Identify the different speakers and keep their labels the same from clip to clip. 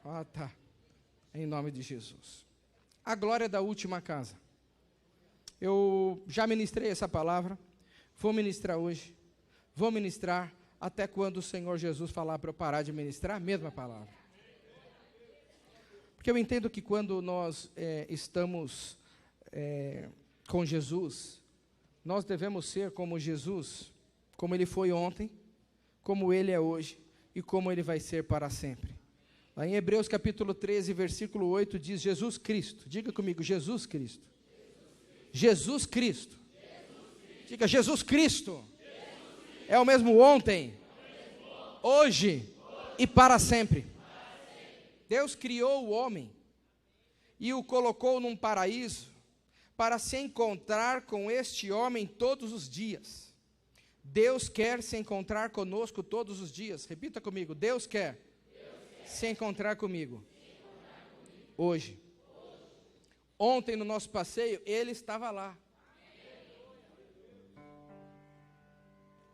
Speaker 1: Ah, tá. Em nome de Jesus. A glória da última casa. Eu já ministrei essa palavra, vou ministrar hoje, vou ministrar até quando o Senhor Jesus falar para eu parar de ministrar a mesma palavra. Porque eu entendo que quando nós estamos com Jesus, nós devemos ser como Jesus, como Ele foi ontem, como Ele é hoje e como Ele vai ser para sempre. Lá em Hebreus capítulo 13, versículo 8, diz Jesus Cristo. Diga comigo, Jesus Cristo. Jesus Cristo. Diga, Jesus Cristo. É o mesmo ontem, hoje e para sempre. Deus criou o homem e o colocou num paraíso para se encontrar com este homem todos os dias. Deus quer se encontrar conosco todos os dias. Repita comigo, Deus quer se encontrar comigo hoje. Ontem no nosso passeio, Ele estava lá.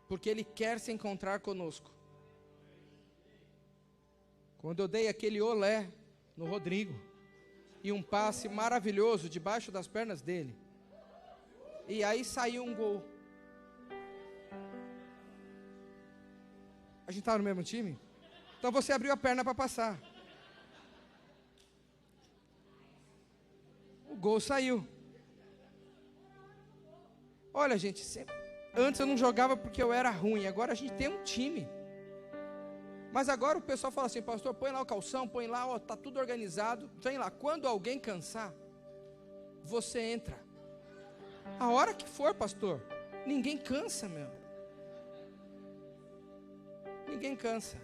Speaker 1: Porque Ele quer se encontrar conosco. Quando eu dei aquele olé no Rodrigo, e um passe maravilhoso debaixo das pernas dele, e aí saiu um gol. A gente estava no mesmo time? Então você abriu a perna para passar. O gol saiu. Olha, gente, antes eu não jogava porque eu era ruim, agora a gente tem um time. Mas agora o pessoal fala assim, pastor, põe lá o calção, põe lá, ó, tá tudo organizado, vem lá. Quando alguém cansar, você entra. A hora que for, pastor, ninguém cansa, meu. Ninguém cansa.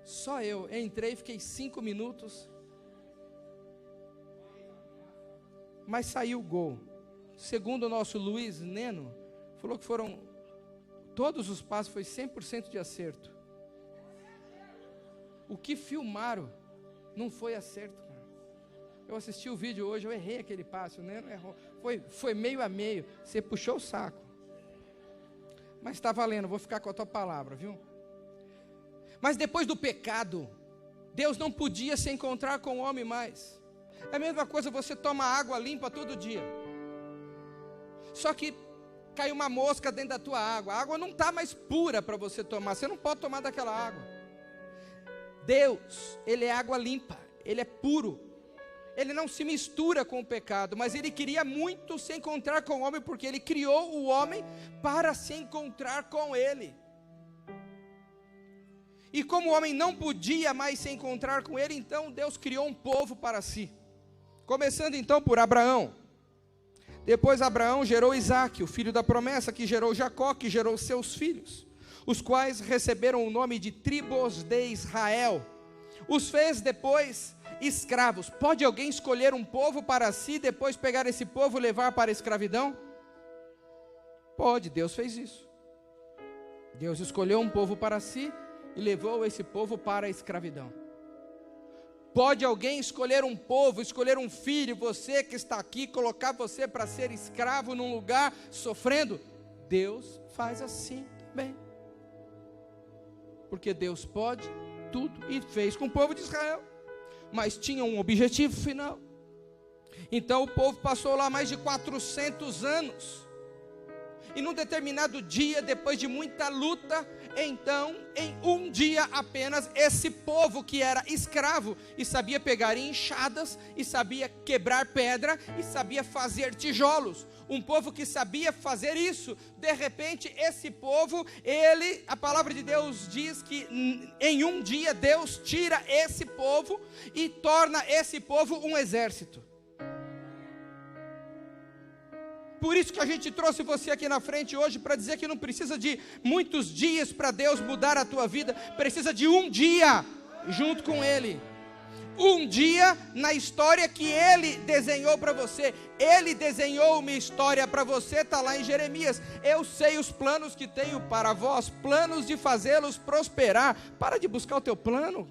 Speaker 1: Só eu entrei, fiquei 5 minutos, mas saiu o gol. Segundo o nosso Luiz Neno, falou que todos os passos foi 100% de acerto. O que filmaram não foi acerto, cara. Eu assisti o vídeo hoje, eu errei aquele passe, o Neno errou. Foi meio a meio, você puxou o saco. Mas está valendo, vou ficar com a tua palavra, viu? Mas depois do pecado, Deus não podia se encontrar com o homem mais. É a mesma coisa, você toma água limpa todo dia. Só que caiu uma mosca dentro da tua água. A água não está mais pura para você tomar. Você não pode tomar daquela água. Deus, Ele é água limpa. Ele é puro. Ele não se mistura com o pecado. Mas Ele queria muito se encontrar com o homem, porque Ele criou o homem para se encontrar com Ele. E como o homem não podia mais se encontrar com Ele, então Deus criou um povo para si. Começando então por Abraão. Depois Abraão gerou Isaque, o filho da promessa, que gerou Jacó, que gerou seus filhos, os quais receberam o nome de tribos de Israel. Os fez depois escravos. Pode alguém escolher um povo para si, depois pegar esse povo e levar para a escravidão? Pode, Deus fez isso. Deus escolheu um povo para si e levou esse povo para a escravidão. Pode alguém escolher um povo, escolher um filho, você que está aqui, colocar você para ser escravo num lugar sofrendo? Deus faz assim também. Porque Deus pode tudo e fez com o povo de Israel. Mas tinha um objetivo final. Então o povo passou lá mais de 400 anos. E num determinado dia, depois de muita luta, então, em um dia apenas, esse povo que era escravo e sabia pegar enxadas, e sabia quebrar pedra, e sabia fazer tijolos, um povo que sabia fazer isso, de repente esse povo, a palavra de Deus diz que em um dia Deus tira esse povo e torna esse povo um exército. Por isso que a gente trouxe você aqui na frente hoje, para dizer que não precisa de muitos dias para Deus mudar a tua vida, precisa de um dia junto com Ele. Um dia na história que Ele desenhou para você. Ele desenhou uma história para você, está lá em Jeremias. Eu sei os planos que tenho para vós, planos de fazê-los prosperar. Para de buscar o teu plano.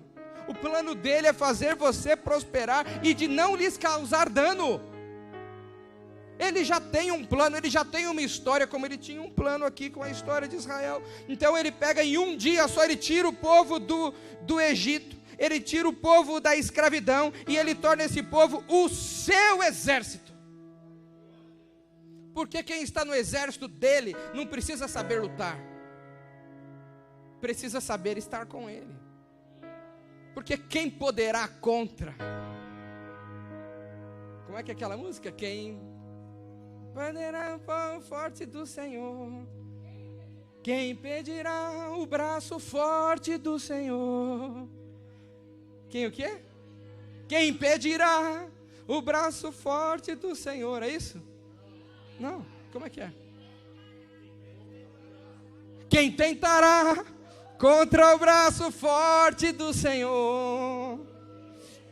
Speaker 1: O plano dele é fazer você prosperar e de não lhes causar dano. Ele já tem um plano, ele já tem uma história, como ele tinha um plano aqui com a história de Israel. Então ele pega em um dia só, ele tira o povo do Egito, Ele tira o povo da escravidão e Ele torna esse povo o seu exército. Porque quem está no exército dele não precisa saber lutar, precisa saber estar com Ele. Porque quem poderá contra? Como é que é aquela música? Quem poderá o forte do Senhor? Quem impedirá o braço forte do Senhor? Quem o quê? Quem impedirá o braço forte do Senhor? É isso? Não, como é que é? Quem tentará contra o braço forte do Senhor?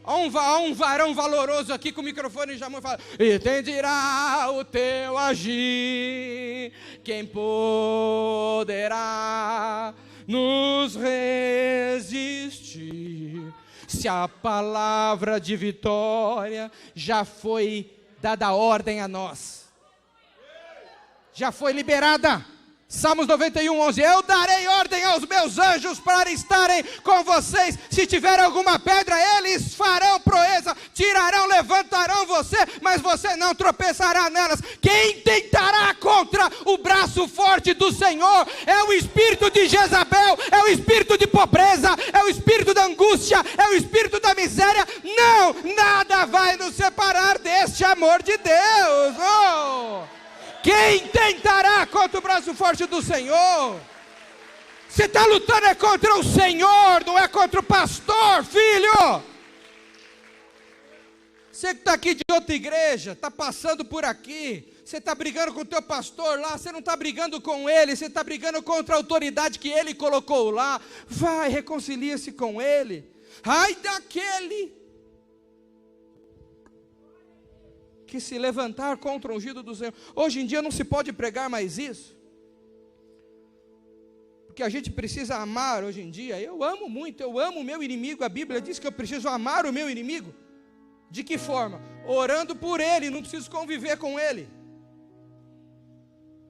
Speaker 1: Há um varão valoroso aqui com o microfone já fala: e tenderá o teu agir, quem poderá nos resistir? Se a palavra de vitória já foi dada a ordem a nós, já foi liberada. Salmos 91, 11, eu darei ordem aos meus anjos para estarem com vocês, se tiver alguma pedra, eles farão proeza, tirarão, levantarão você, mas você não tropeçará nelas. Quem tentará contra o braço forte do Senhor? É o espírito de Jezabel, é o espírito de pobreza, é o espírito da angústia, é o espírito da miséria. Não, nada vai nos separar deste amor de Deus. Quem tentará contra o braço forte do Senhor? Você está lutando é contra o Senhor, não é contra o pastor, filho. Você que está aqui de outra igreja, está passando por aqui, você está brigando com o teu pastor lá, você não está brigando com ele, você está brigando contra a autoridade que ele colocou lá. Vai, reconcilia-se com ele. Ai daquele que se levantar contra o ungido do Senhor. Hoje em dia não se pode pregar mais isso, porque a gente precisa amar hoje em dia. Eu amo muito, eu amo o meu inimigo. A Bíblia diz que eu preciso amar o meu inimigo. De que forma? Orando por ele, não preciso conviver com ele.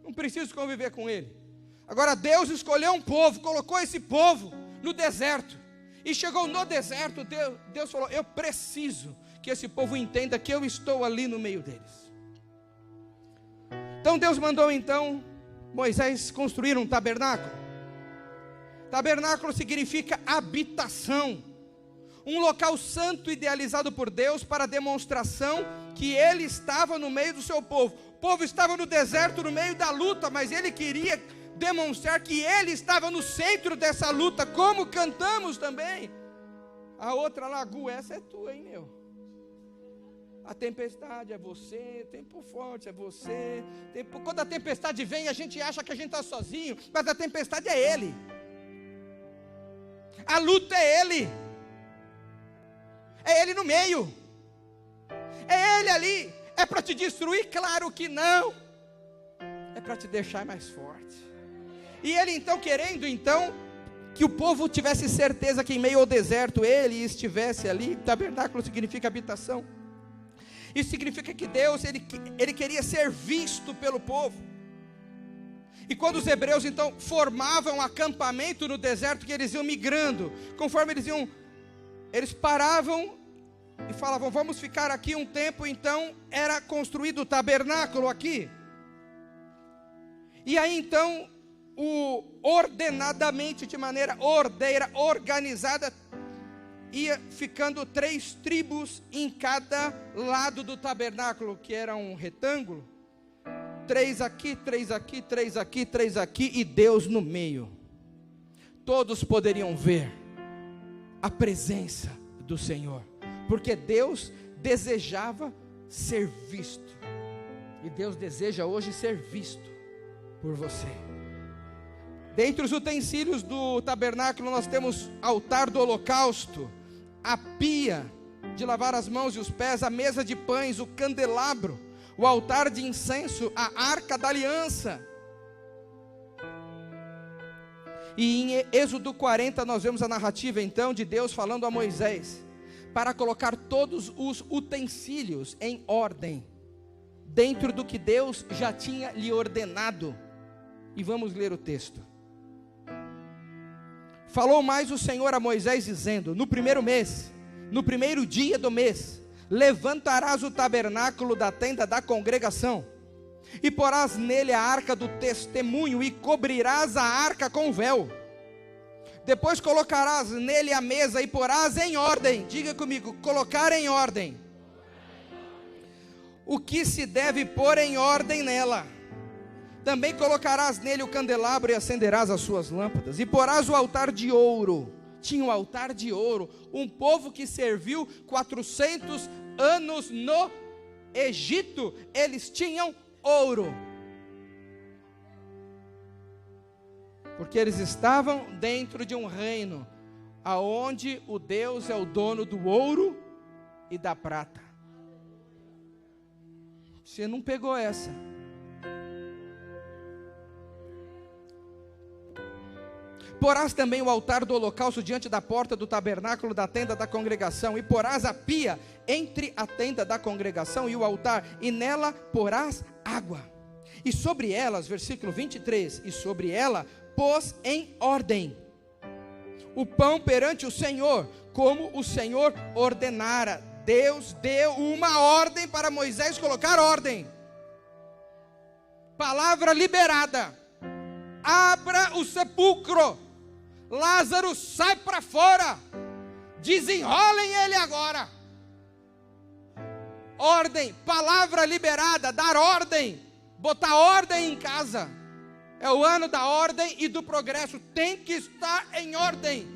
Speaker 1: Não preciso conviver com ele. Agora Deus escolheu um povo, colocou esse povo no deserto, e chegou no deserto, Deus falou: eu preciso que esse povo entenda que eu estou ali no meio deles. Então Deus mandou Moisés construir um tabernáculo. Tabernáculo significa habitação, um local santo idealizado por Deus para demonstração que Ele estava no meio do seu povo. O povo estava no deserto, no meio da luta, mas Ele queria demonstrar que Ele estava no centro dessa luta, como cantamos também. A outra lagoa, essa é tua, hein, meu? A tempestade é você, tempo forte é você. Quando a tempestade vem, a gente acha que a gente está sozinho, mas a tempestade é Ele. A luta é Ele. É Ele no meio. É Ele ali. É para te destruir? Claro que não. É para te deixar mais forte. E Ele querendo que o povo tivesse certeza que em meio ao deserto Ele estivesse ali. Tabernáculo significa habitação. Isso significa que Deus, ele queria ser visto pelo povo. E quando os hebreus formavam um acampamento no deserto, que eles iam migrando, conforme eles paravam e falavam: vamos ficar aqui um tempo. Então era construído o tabernáculo aqui. E aí ordenadamente, de maneira ordeira, organizada, ia ficando 3 tribos em cada lado do tabernáculo, que era um retângulo. 3 aqui, 3 aqui, 3 aqui, 3 aqui, e Deus no meio. Todos poderiam ver a presença do Senhor, porque Deus desejava ser visto, e Deus deseja hoje ser visto por você. Dentre os utensílios do tabernáculo, nós temos altar do holocausto, a pia de lavar as mãos e os pés, a mesa de pães, o candelabro, o altar de incenso, a arca da aliança. E em Êxodo 40 nós vemos a narrativa de Deus falando a Moisés para colocar todos os utensílios em ordem, dentro do que Deus já tinha lhe ordenado. E vamos ler o texto. Falou mais o Senhor a Moisés dizendo: no primeiro mês, no primeiro dia do mês, levantarás o tabernáculo da tenda da congregação, e porás nele a arca do testemunho, e cobrirás a arca com véu. Depois colocarás nele a mesa, e porás em ordem, diga comigo, colocar em ordem, o que se deve pôr em ordem nela. Também colocarás nele o candelabro, e acenderás as suas lâmpadas, e porás o altar de ouro. Tinha um altar de ouro, um povo que serviu 400 anos no Egito, eles tinham ouro, porque eles estavam dentro de um reino, aonde o Deus é o dono do ouro e da prata. Você não pegou essa? Porás também o altar do holocausto diante da porta do tabernáculo da tenda da congregação, e porás a pia entre a tenda da congregação e o altar, e nela porás água. E sobre elas, versículo 23, e sobre ela pôs em ordem o pão perante o Senhor, como o Senhor ordenara. Deus deu uma ordem para Moisés colocar ordem. Palavra liberada: abra o sepulcro, Lázaro sai para fora, desenrolem ele agora. Ordem, palavra liberada, dar ordem, botar ordem em casa. É o ano da ordem e do progresso. Tem que estar em ordem,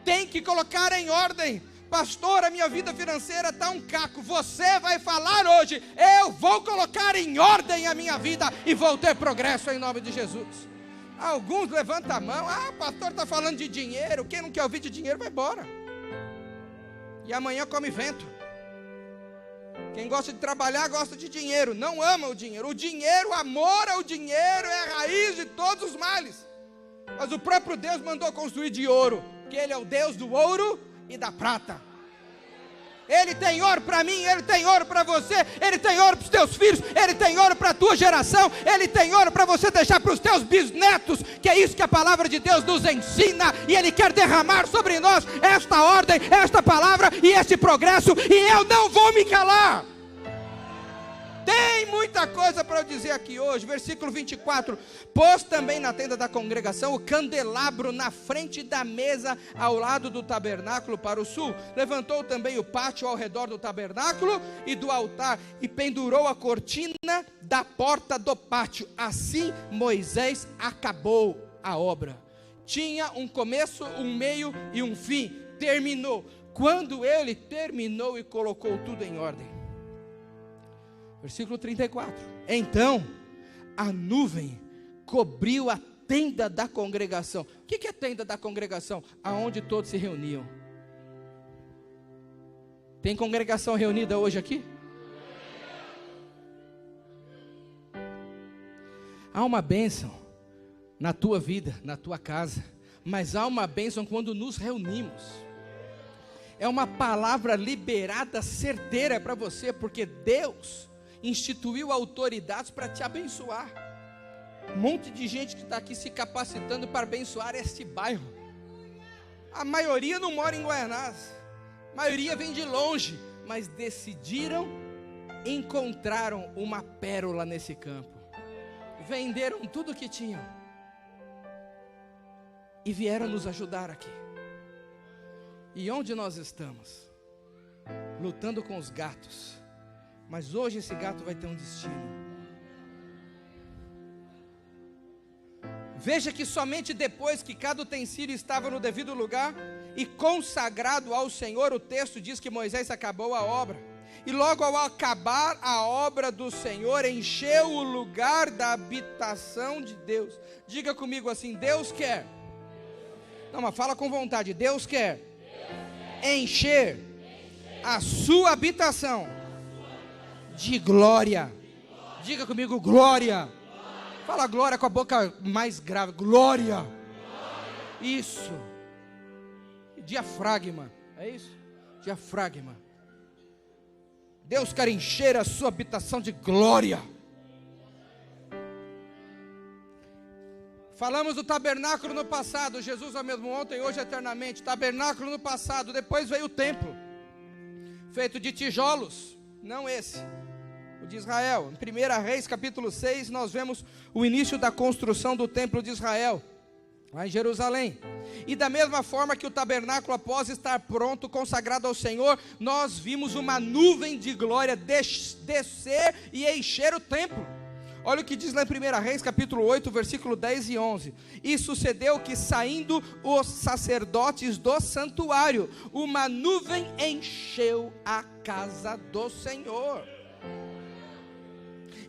Speaker 1: tem que colocar em ordem. Pastor, a minha vida financeira está um caco. Você vai falar hoje: eu vou colocar em ordem a minha vida e vou ter progresso em nome de Jesus. Alguns levantam a mão: ah, o pastor está falando de dinheiro. Quem não quer ouvir de dinheiro vai embora, e amanhã come vento. Quem gosta de trabalhar gosta de dinheiro, não ama o dinheiro. O dinheiro, amor ao dinheiro é a raiz de todos os males. Mas o próprio Deus mandou construir de ouro, que Ele é o Deus do ouro e da prata. Ele tem ouro para mim, Ele tem ouro para você, Ele tem ouro para os teus filhos, Ele tem ouro para a tua geração, Ele tem ouro para você deixar para os teus bisnetos, que é isso que a palavra de Deus nos ensina, e Ele quer derramar sobre nós esta ordem, esta palavra e este progresso, e eu não vou me calar. Tem muita coisa para eu dizer aqui hoje. Versículo 24: pôs também na tenda da congregação o candelabro na frente da mesa, ao lado do tabernáculo para o sul. Levantou também o pátio ao redor do tabernáculo e do altar, e pendurou a cortina da porta do pátio. Assim Moisés acabou a obra. Tinha um começo, um meio e um fim. Terminou. Quando ele terminou e colocou tudo em ordem. Versículo 34: então a nuvem cobriu a tenda da congregação. O que é a tenda da congregação? Aonde todos se reuniam. Tem congregação reunida hoje aqui? Há uma bênção na tua vida, na tua casa, mas há uma bênção quando nos reunimos. É uma palavra liberada, certeira para você, porque Deus instituiu autoridades para te abençoar. Um monte de gente que está aqui se capacitando para abençoar este bairro. A maioria não mora em Guaianás, a maioria vem de longe, mas decidiram, encontraram uma pérola nesse campo, venderam tudo o que tinham e vieram nos ajudar aqui. E onde nós estamos? Lutando com os gatos. Mas hoje esse gato vai ter um destino. Veja que somente depois que cada utensílio estava no devido lugar e consagrado ao Senhor, o texto diz que Moisés acabou a obra. E logo ao acabar a obra do Senhor, encheu o lugar da habitação de Deus. Diga comigo assim: Deus quer. Não, mas fala com vontade. Deus quer encher a sua habitação de glória. Diga comigo: glória. Fala glória com a boca mais grave. Glória. Isso. Diafragma. É isso? Diafragma. Deus quer encher a sua habitação de glória. Falamos do tabernáculo no passado. Jesus é o mesmo ontem, hoje, eternamente. Tabernáculo no passado. Depois veio o templo, feito de tijolos. Não esse, o de Israel. Em 1 Reis, capítulo 6, nós vemos o início da construção do templo de Israel, lá em Jerusalém. E da mesma forma que o tabernáculo, após estar pronto, consagrado ao Senhor, nós vimos uma nuvem de glória descer e encher o templo. Olha o que diz lá em 1 Reis, capítulo 8, versículo 10 e 11. E sucedeu que, saindo os sacerdotes do santuário, uma nuvem encheu a casa do Senhor.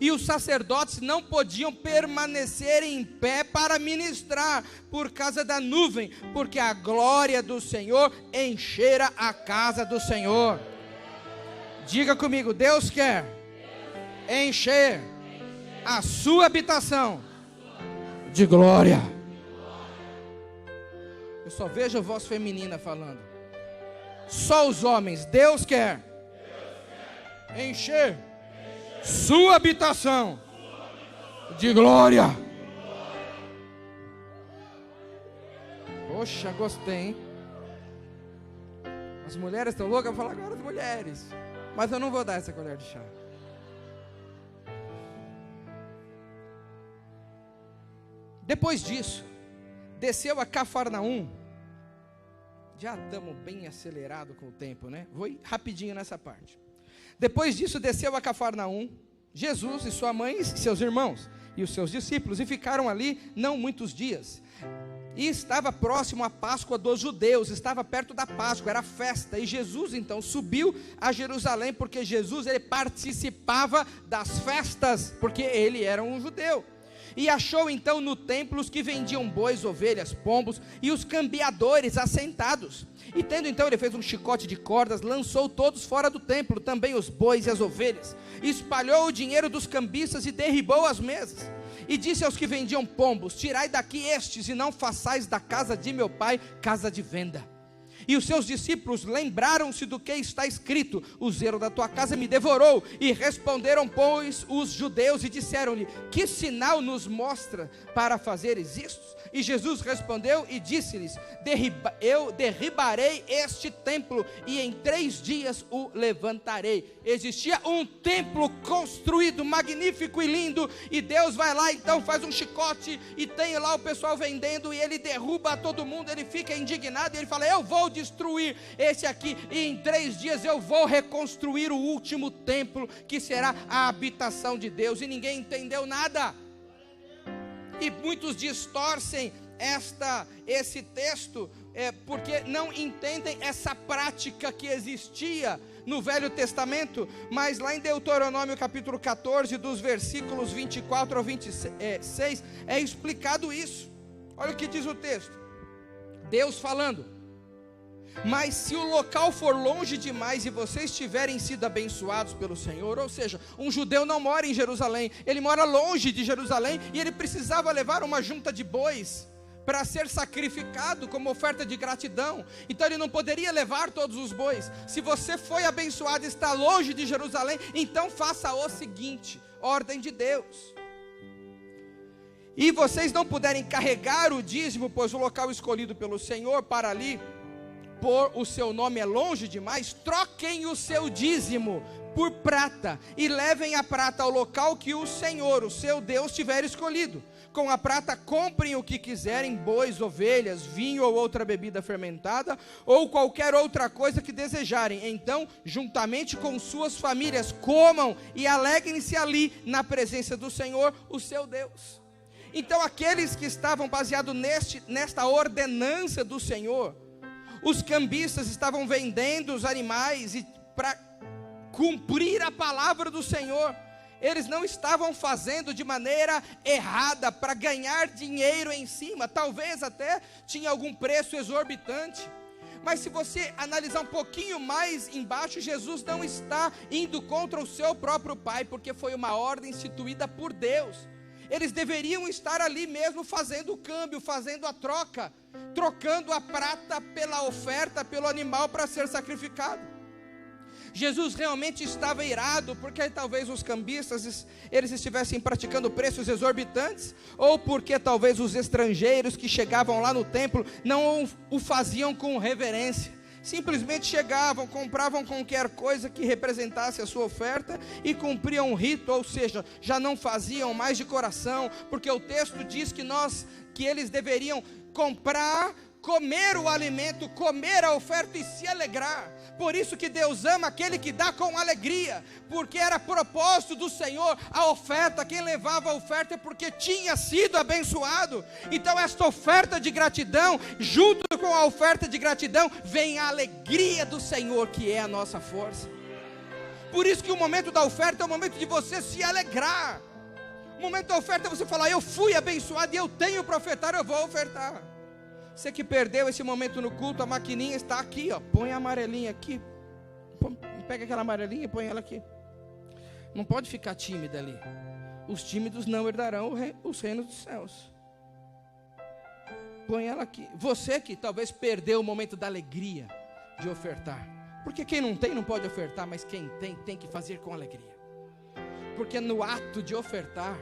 Speaker 1: E os sacerdotes não podiam permanecer em pé para ministrar, por causa da nuvem, porque a glória do Senhor enchera a casa do Senhor. Diga comigo, Deus quer encher a sua habitação de glória. Eu só vejo a voz feminina falando. Só os homens. Deus quer encher sua habitação de glória. Poxa, gostei, hein? As mulheres estão loucas, eu vou falar agora das mulheres, mas eu não vou dar essa colher de chá. Depois disso, desceu a Cafarnaum. Já estamos bem acelerados com o tempo, né? Vou ir rapidinho nessa parte. Depois disso, desceu a Cafarnaum, Jesus e sua mãe e seus irmãos e os seus discípulos, e ficaram ali não muitos dias. E estava próximo à Páscoa dos judeus, estava perto da Páscoa, era festa. E Jesus então subiu a Jerusalém, porque Jesus ele participava das festas, porque ele era um judeu. E achou então no templo os que vendiam bois, ovelhas, pombos e os cambiadores assentados. E tendo então ele fez um chicote de cordas, lançou todos fora do templo, também os bois e as ovelhas. Espalhou o dinheiro dos cambistas e derribou as mesas. E disse aos que vendiam pombos: tirai daqui estes e não façais da casa de meu pai casa de venda. E os seus discípulos lembraram-se do que está escrito: o zelo da tua casa me devorou. E responderam, pois, os judeus e disseram-lhe: que sinal nos mostra para fazeres isto? E Jesus respondeu e disse-lhes: eu derribarei este templo e em 3 dias o levantarei. Existia um templo construído, magnífico e lindo, e Deus vai lá então, faz um chicote e tem lá o pessoal vendendo, e ele derruba todo mundo, ele fica indignado e ele fala: eu vou destruir esse aqui, e em 3 dias eu vou reconstruir o último templo, que será a habitação de Deus. E ninguém entendeu nada, e muitos distorcem esse texto, porque não entendem essa prática que existia no Velho Testamento. Mas lá em Deuteronômio capítulo 14, dos versículos 24 ao 26, é explicado isso. Olha o que diz o texto, Deus falando: mas se o local for longe demais e vocês tiverem sido abençoados pelo Senhor, ou seja, um judeu não mora em Jerusalém, ele mora longe de Jerusalém, e ele precisava levar uma junta de bois para ser sacrificado como oferta de gratidão. Então ele não poderia levar todos os bois. Se você foi abençoado e está longe de Jerusalém, então faça o seguinte: ordem de Deus: e vocês não puderem carregar o dízimo, pois o local escolhido pelo Senhor para ali por o seu nome é longe demais, troquem o seu dízimo por prata, e levem a prata ao local que o Senhor, o seu Deus, tiver escolhido. Com a prata comprem o que quiserem: bois, ovelhas, vinho ou outra bebida fermentada, ou qualquer outra coisa que desejarem. Então, juntamente com suas famílias, comam e alegrem-se ali na presença do Senhor, o seu Deus. Então aqueles que estavam baseados nesta ordenança do Senhor, os cambistas estavam vendendo os animais e para cumprir a palavra do Senhor. Eles não estavam fazendo de maneira errada para ganhar dinheiro em cima. Talvez até tinha algum preço exorbitante. Mas se você analisar um pouquinho mais embaixo, Jesus não está indo contra o seu próprio Pai, porque foi uma ordem instituída por Deus. Eles deveriam estar ali mesmo fazendo o câmbio, fazendo a troca, trocando a prata pela oferta, pelo animal para ser sacrificado. Jesus realmente estava irado, porque talvez os cambistas, eles estivessem praticando preços exorbitantes, ou porque talvez os estrangeiros que chegavam lá no templo, não o faziam com reverência, simplesmente chegavam, compravam qualquer coisa que representasse a sua oferta, e cumpriam um rito, ou seja, já não faziam mais de coração, porque o texto diz que eles deveriam comprar, comer o alimento, comer a oferta e se alegrar. Por isso que Deus ama aquele que dá com alegria, porque era propósito do Senhor a oferta. Quem levava a oferta é porque tinha sido abençoado. Então esta oferta de gratidão, junto com a oferta de gratidão, vem a alegria do Senhor, que é a nossa força. Por isso que o momento da oferta é o momento de você se alegrar. O momento da oferta é você falar: eu fui abençoado e eu tenho para ofertar, eu vou ofertar. Você que perdeu esse momento no culto, a maquininha está aqui, ó. Põe a amarelinha aqui. Pega aquela amarelinha e põe ela aqui. Não pode ficar tímida ali. Os tímidos não herdarão os reinos dos céus. Põe ela aqui. Você que talvez perdeu o momento da alegria de ofertar. Porque quem não tem não pode ofertar, mas quem tem que fazer com alegria. Porque no ato de ofertar,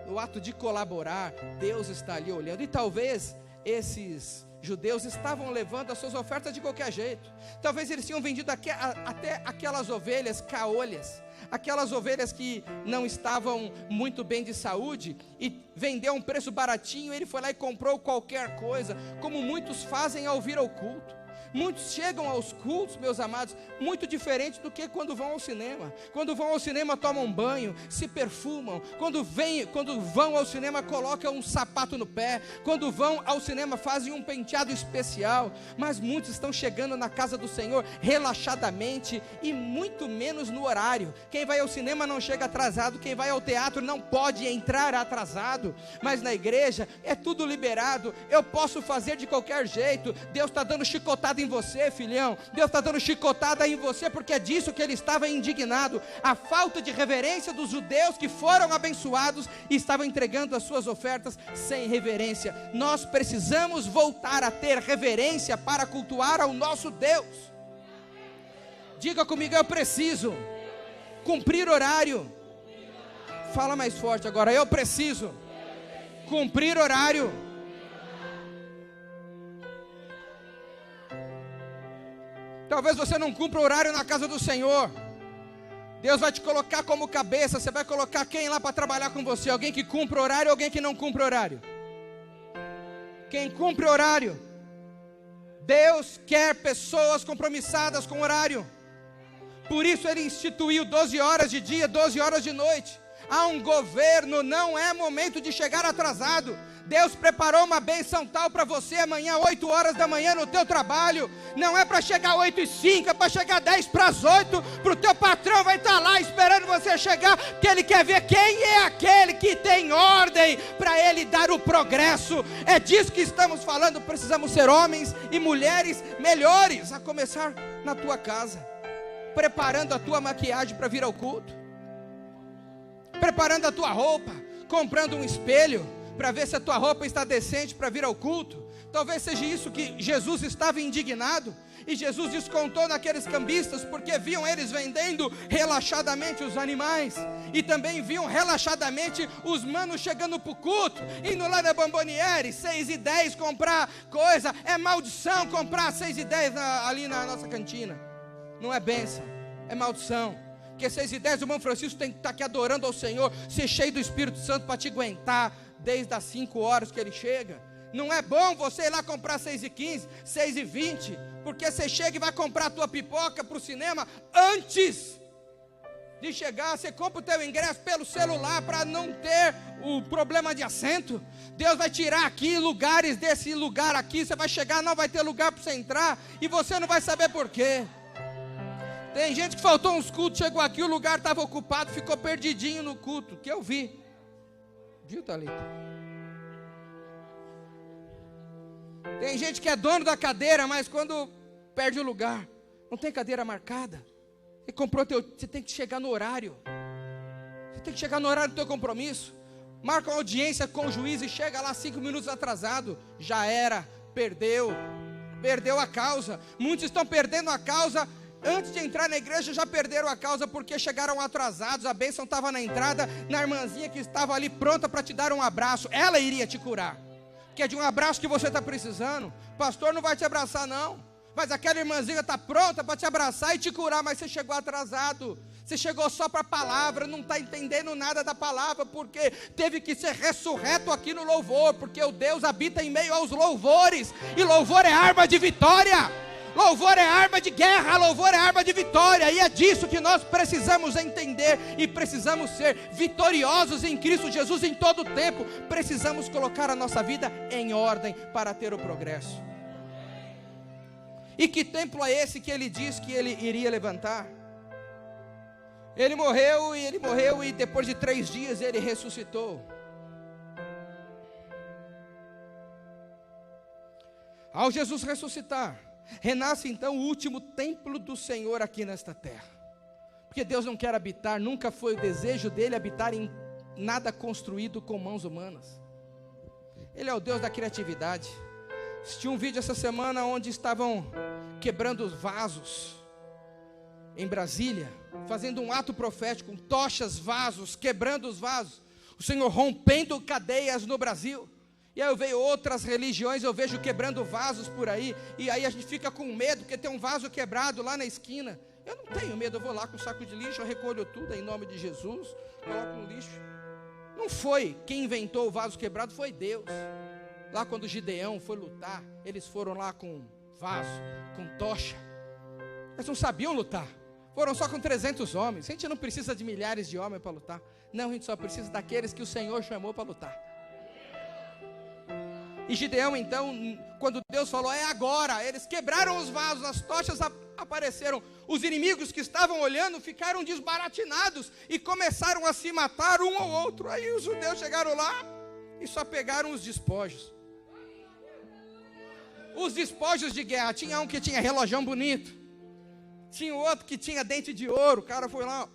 Speaker 1: no ato de colaborar, Deus está ali olhando. E talvez esses judeus estavam levando as suas ofertas de qualquer jeito. Talvez eles tinham vendido até aquelas ovelhas caolhas, aquelas ovelhas que não estavam muito bem de saúde, e vendeu um preço baratinho. Ele foi lá e comprou qualquer coisa, como muitos fazem ao vir ao culto. Muitos chegam aos cultos, meus amados, muito diferente do que quando vão ao cinema. Quando vão ao cinema, tomam banho, se perfumam. Quando vão ao cinema, colocam um sapato no pé. Quando vão ao cinema, fazem um penteado especial. Mas muitos estão chegando na casa do Senhor relaxadamente, e muito menos no horário. Quem vai ao cinema não chega atrasado. Quem vai ao teatro não pode entrar atrasado. Mas na igreja é tudo liberado. Eu posso fazer de qualquer jeito. Deus está dando chicotada em você, filhão. Deus está dando chicotada em você, porque é disso que ele estava indignado. A falta de reverência dos judeus que foram abençoados e estavam entregando as suas ofertas sem reverência. Nós precisamos voltar a ter reverência para cultuar ao nosso Deus. Diga comigo: eu preciso cumprir horário. Fala mais forte agora: eu preciso cumprir horário. Talvez você não cumpra o horário na casa do Senhor. Deus vai te colocar como cabeça. Você vai colocar quem lá para trabalhar com você? Alguém que cumpre horário ou alguém que não cumpre horário? Quem cumpre horário. Deus quer pessoas compromissadas com horário. Por isso Ele instituiu 12 horas de dia, 12 horas de noite. Há um governo, não é momento de chegar atrasado. Deus preparou uma bênção tal para você amanhã, 8 horas da manhã no teu trabalho. Não é para chegar 8h05, é para chegar 10:08. Para o teu patrão vai estar lá esperando você chegar, porque ele quer ver quem é aquele que tem ordem para ele dar o progresso. É disso que estamos falando. Precisamos ser homens e mulheres melhores, a começar na tua casa, preparando a tua maquiagem para vir ao culto, preparando a tua roupa, comprando um espelho para ver se a tua roupa está decente para vir ao culto. Talvez seja isso que Jesus estava indignado, e Jesus descontou naqueles cambistas, porque viam eles vendendo relaxadamente os animais, e também viam relaxadamente os manos chegando para o culto, indo lá na Bomboniere, 6h10 comprar coisa. É maldição comprar 6h10 ali na nossa cantina. Não é bênção, é maldição. Porque 6h10 o irmão Francisco tem que estar aqui adorando ao Senhor, ser cheio do Espírito Santo para te aguentar desde as 5 horas que ele chega. Não é bom você ir lá comprar 6h15, 6h20, porque você chega e vai comprar a tua pipoca para o cinema antes de chegar. Você compra o teu ingresso pelo celular para não ter o problema de assento. Deus vai tirar aqui lugares desse lugar aqui. Você vai chegar, não vai ter lugar para você entrar, e você não vai saber por quê. Tem gente que faltou uns cultos, chegou aqui, o lugar estava ocupado, ficou perdidinho no culto, que eu vi. Viu, Thalita? Tem gente que é dono da cadeira, mas quando perde o lugar, não tem cadeira marcada. Você comprou você tem que chegar no horário. Você tem que chegar no horário do teu compromisso. Marca uma audiência com o juiz e chega lá 5 minutos atrasado. Já era, perdeu a causa. Muitos estão perdendo a causa antes de entrar na igreja já perderam a causa porque chegaram atrasados, a bênção estava na entrada, na irmãzinha que estava ali pronta para te dar um abraço, ela iria te curar, que é de um abraço que você está precisando. Pastor não vai te abraçar não, mas aquela irmãzinha está pronta para te abraçar e te curar, mas você chegou atrasado, você chegou só para a palavra, não está entendendo nada da palavra, porque teve que ser ressurreto aqui no louvor, porque o Deus habita em meio aos louvores, e louvor é arma de vitória, louvor é arma de guerra, louvor é arma de vitória, e é disso que nós precisamos entender, e precisamos ser vitoriosos em Cristo Jesus em todo o tempo, precisamos colocar a nossa vida em ordem para ter o progresso. E que templo é esse que ele diz que ele iria levantar? Ele morreu e depois de 3 dias ele ressuscitou. Ao Jesus ressuscitar, renasce então o último templo do Senhor aqui nesta terra. Porque Deus não quer habitar, nunca foi o desejo dele habitar em nada construído com mãos humanas. Ele é o Deus da criatividade. Assisti um vídeo essa semana onde estavam quebrando os vasos em Brasília, fazendo um ato profético, com tochas, vasos, quebrando os vasos, o Senhor rompendo cadeias no Brasil. E aí eu vejo outras religiões, eu vejo quebrando vasos por aí, e aí a gente fica com medo, porque tem um vaso quebrado lá na esquina. Eu não tenho medo, eu vou lá com um saco de lixo, eu recolho tudo em nome de Jesus, coloco no lixo. Não foi quem inventou o vaso quebrado, foi Deus. Lá quando Gideão foi lutar, eles foram lá com vaso, com tocha, eles não sabiam lutar. Foram só com 300 homens. A gente não precisa de milhares de homens para lutar. Não, a gente só precisa daqueles que o Senhor chamou para lutar. E Gideão então, quando Deus falou, é agora, eles quebraram os vasos, as tochas apareceram. Os inimigos que estavam olhando ficaram desbaratinados e começaram a se matar um ao outro. Aí os judeus chegaram lá e só pegaram os despojos. Os despojos de guerra, tinha um que tinha relógio bonito, tinha outro que tinha dente de ouro, o cara foi lá,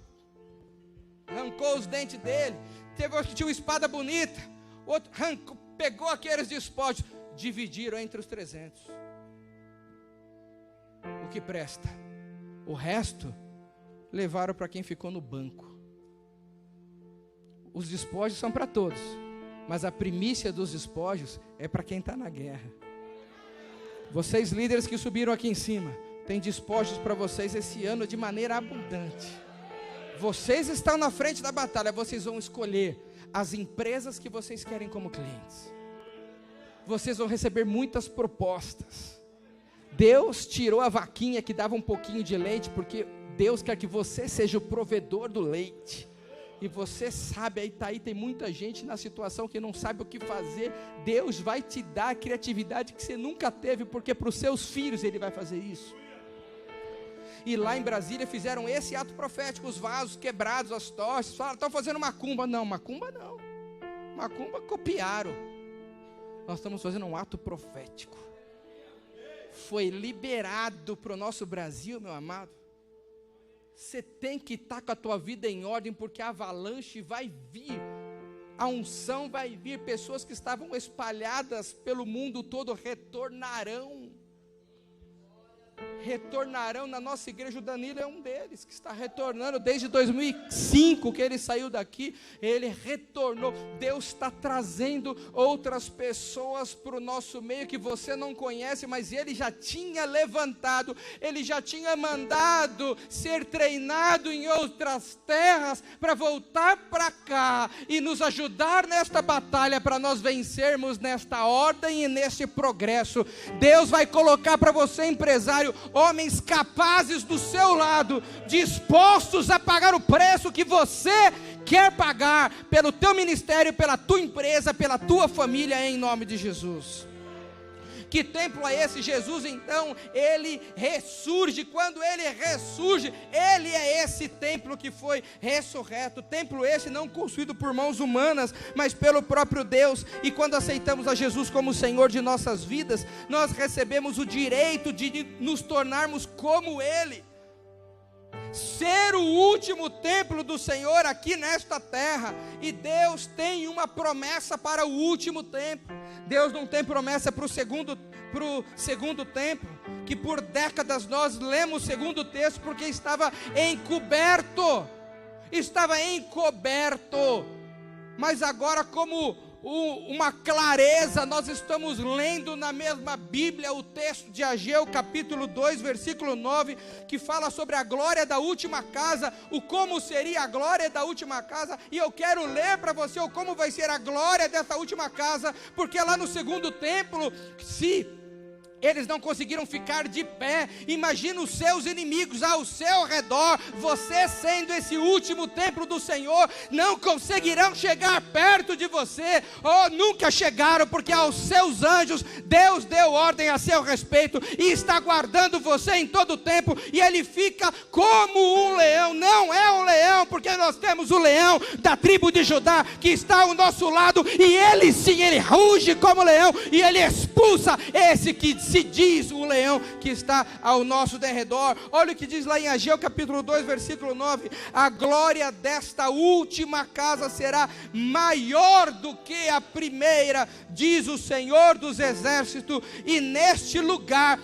Speaker 1: arrancou os dentes dele. Teve outro que tinha uma espada bonita, outro pegou aqueles despojos, dividiram entre os 300. O que presta? O resto levaram para quem ficou no banco. Os despojos são para todos, mas a primícia dos despojos é para quem está na guerra. Vocês líderes que subiram aqui em cima, tem despojos para vocês esse ano de maneira abundante. Vocês estão na frente da batalha, vocês vão escolher as empresas que vocês querem como clientes. Vocês vão receber muitas propostas. Deus tirou a vaquinha que dava um pouquinho de leite, porque Deus quer que você seja o provedor do leite. E você sabe, aí tem muita gente na situação que não sabe o que fazer. Deus vai te dar a criatividade que você nunca teve, porque para os seus filhos Ele vai fazer isso. E lá em Brasília fizeram esse ato profético, os vasos quebrados, as tochas, falaram, estão fazendo macumba. Não, macumba não, macumba copiaram. Nós estamos fazendo um ato profético. Foi liberado para o nosso Brasil, meu amado. Você tem que estar com a tua vida em ordem, porque a avalanche vai vir, a unção vai vir, pessoas que estavam espalhadas pelo mundo todo retornarão. Na nossa igreja. O Danilo é um deles, que está retornando desde 2005 que ele saiu daqui, ele retornou. Deus está trazendo outras pessoas para o nosso meio que você não conhece, mas Ele já tinha levantado, Ele já tinha mandado ser treinado em outras terras para voltar para cá e nos ajudar nesta batalha, para nós vencermos nesta ordem e neste progresso. Deus vai colocar para você, empresário, homens capazes do seu lado, dispostos a pagar o preço que você quer pagar pelo teu ministério, pela tua empresa, pela tua família, em nome de Jesus. Que templo é esse? Jesus então, Ele ressurge. Quando Ele ressurge, Ele é esse templo que foi ressurreto. Templo esse não construído por mãos humanas, mas pelo próprio Deus. E quando aceitamos a Jesus como Senhor de nossas vidas, nós recebemos o direito de nos tornarmos como Ele. Ser o último templo do Senhor aqui nesta terra. E Deus tem uma promessa para o último templo. Deus não tem promessa para o segundo para o segundo templo, que por décadas nós lemos o segundo texto porque estava encoberto, mas agora, como uma clareza, nós estamos lendo na mesma Bíblia o texto de Ageu capítulo 2 versículo 9, que fala sobre a glória da última casa, o como seria a glória da última casa. E eu quero ler para você o como vai ser a glória dessa última casa, porque lá no segundo templo, se eles não conseguiram ficar de pé, imagina os seus inimigos ao seu redor, você sendo esse último templo do Senhor, não conseguirão chegar perto de você, nunca chegaram, porque aos seus anjos, Deus deu ordem a seu respeito, e está guardando você em todo o tempo, e ele fica como um leão. Não é um leão, porque nós temos o leão da tribo de Judá, que está ao nosso lado, e ele sim, ele ruge como leão, e ele expulsa esse que se diz o leão que está ao nosso derredor. Olha o que diz lá em Ageu capítulo 2 versículo 9: a glória desta última casa será maior do que a primeira, diz o Senhor dos exércitos, e neste lugar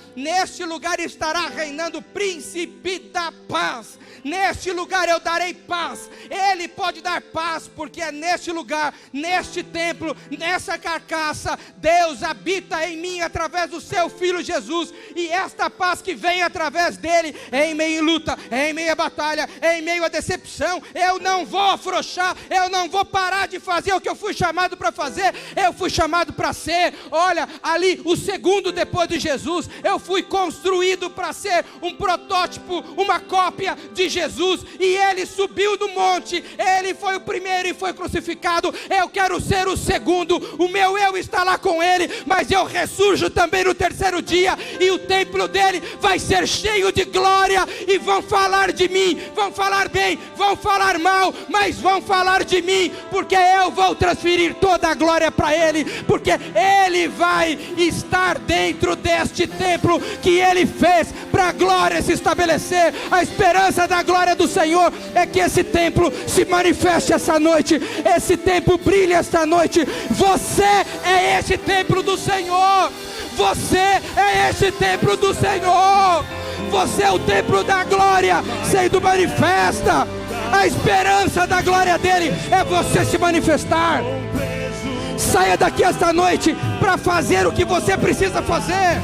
Speaker 1: estará reinando o príncipe da paz. Neste lugar eu darei paz. Ele pode dar paz, porque é neste lugar, neste templo, nessa carcaça, Deus habita em mim através do seu Filho Jesus. E esta paz que vem através dele, em meio à luta, em meio à batalha, em meio à decepção, eu não vou afrouxar, eu não vou parar de fazer o que eu fui chamado para fazer. Eu fui chamado para ser, olha, ali o segundo depois de Jesus. Eu fui construído para ser um protótipo, uma cópia de Jesus, e ele subiu do monte, ele foi o primeiro e foi crucificado. Eu quero ser o segundo, o meu eu está lá com ele, mas eu ressurjo também no terceiro dia, e o templo dele vai ser cheio de glória, e vão falar de mim, vão falar bem, vão falar mal, mas vão falar de mim, porque eu vou transferir toda a glória para ele, porque ele vai estar dentro deste templo que ele fez para a glória se estabelecer. A esperança da glória do Senhor é que esse templo se manifeste essa noite, esse templo brilhe esta noite. Você é esse templo do Senhor, você é esse templo do Senhor, você é o templo da glória sendo manifesta. A esperança da glória dele é você se manifestar. Saia daqui esta noite para fazer o que você precisa fazer.